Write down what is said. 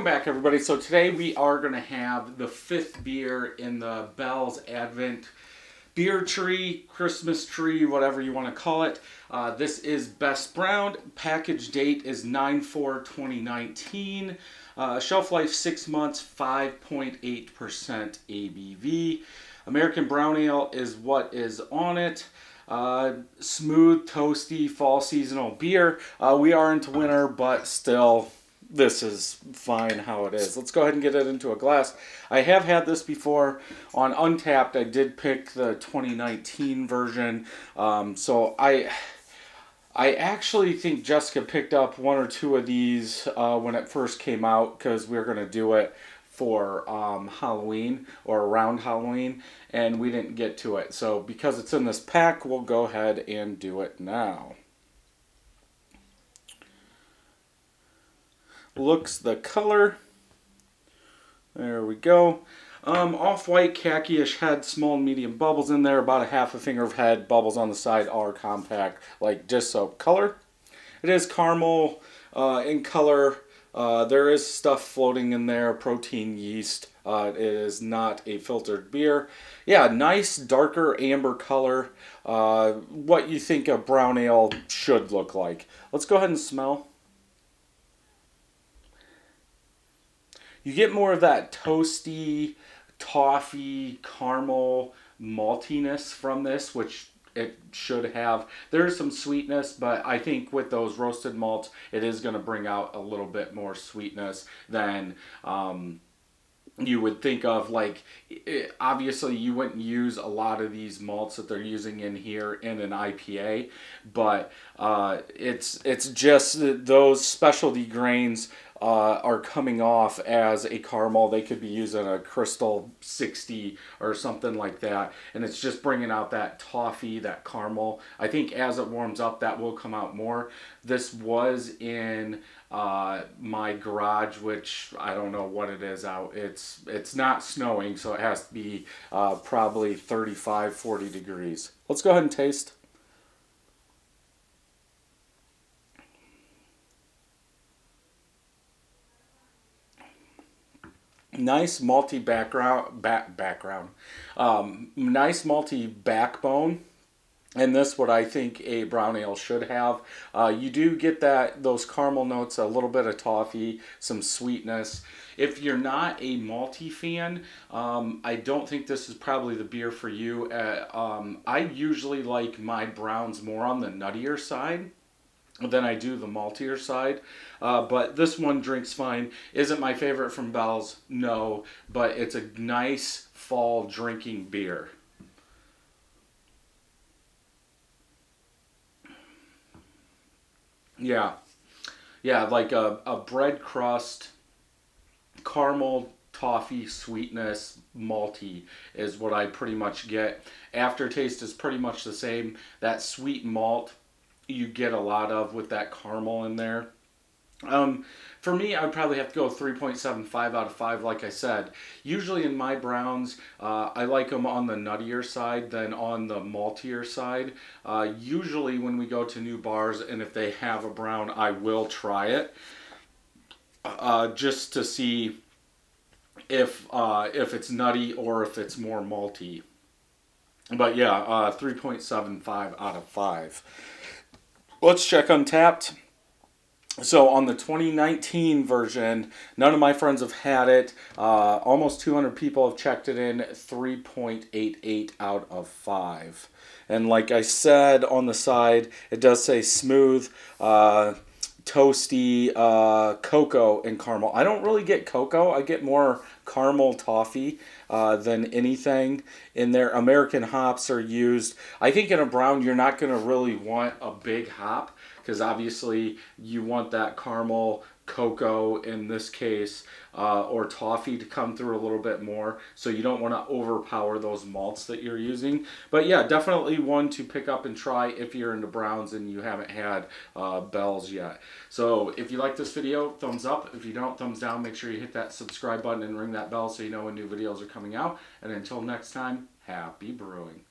Welcome back, everybody. So today we are going to have the fifth beer in the Bell's Advent beer tree, Christmas tree, whatever you want to call it. This is Best Brown. Package date is 9/4/2019. Shelf life 6 months, 5.8% ABV. American Brown Ale is what is on it. Smooth, toasty, fall seasonal beer. We are into winter, but still, this is fine how it is. Let's go ahead and get it into a glass. I have had this before on Untapped. I did pick the 2019 version. So I actually think Jessica picked up one or two of these when it first came out because we were going to do it for Halloween or around Halloween, and we didn't get to it. So because it's in this pack, we'll go ahead and do it now. Looks the color. There we go. Off-white, khaki-ish head, small and medium bubbles in there, about a half a finger of head, bubbles on the side, all are compact, like dish soap color. It is caramel in color. There is stuff floating in there, protein yeast. It is not a filtered beer. Yeah, nice darker amber color. What you think a brown ale should look like. Let's go ahead and smell. You get more of that toasty, toffee, caramel maltiness from this, which it should have. There's some sweetness, but I think with those roasted malts, it is going to bring out a little bit more sweetness than you would think of. Like, obviously you wouldn't use a lot of these malts that they're using in here in an IPA, but it's just those specialty grains are coming off as a caramel. They could be using a Crystal 60 or something like that, and it's just bringing out that toffee, that caramel. I think as it warms up, that will come out more. This was in my garage, which I don't know what it is out. It's not snowing, so it has to be probably 35, 40 degrees. Let's go ahead and taste. Nice malty background. Nice malty backbone. And this, what I think a brown ale should have. You do get those caramel notes, a little bit of toffee, some sweetness. If you're not a malty fan, I don't think this is probably the beer for you. I usually like my browns more on the nuttier side than I do the maltier side. But this one drinks fine. Isn't my favorite from Bell's? No, but it's a nice fall drinking beer. Yeah, like a bread crust, caramel, toffee, sweetness, malty is what I pretty much get. Aftertaste is pretty much the same. That sweet malt you get a lot of with that caramel in there. For me, I'd probably have to go 3.75 out of 5, like I said. Usually in my browns, I like them on the nuttier side than on the maltier side. Usually when we go to new bars and if they have a brown, I will try it just to see if it's nutty or if it's more malty. But yeah, 3.75 out of 5. Let's check Untapped. So on the 2019 version, none of my friends have had it. Almost 200 people have checked it in. 3.88 out of 5. And like I said on the side, it does say smooth, toasty, cocoa, and caramel. I don't really get cocoa. I get more caramel toffee than anything in there. American hops are used. I think in a brown, you're not going to really want a big hop because obviously you want that caramel, cocoa in this case, or toffee to come through a little bit more. So you don't want to overpower those malts that you're using. But yeah, definitely one to pick up and try if you're into browns and you haven't had Bell's yet. So if you like this video, thumbs up. If you don't, thumbs down. Make sure you hit that subscribe button and ring that bell so you know when new videos are coming out. And until next time, happy brewing.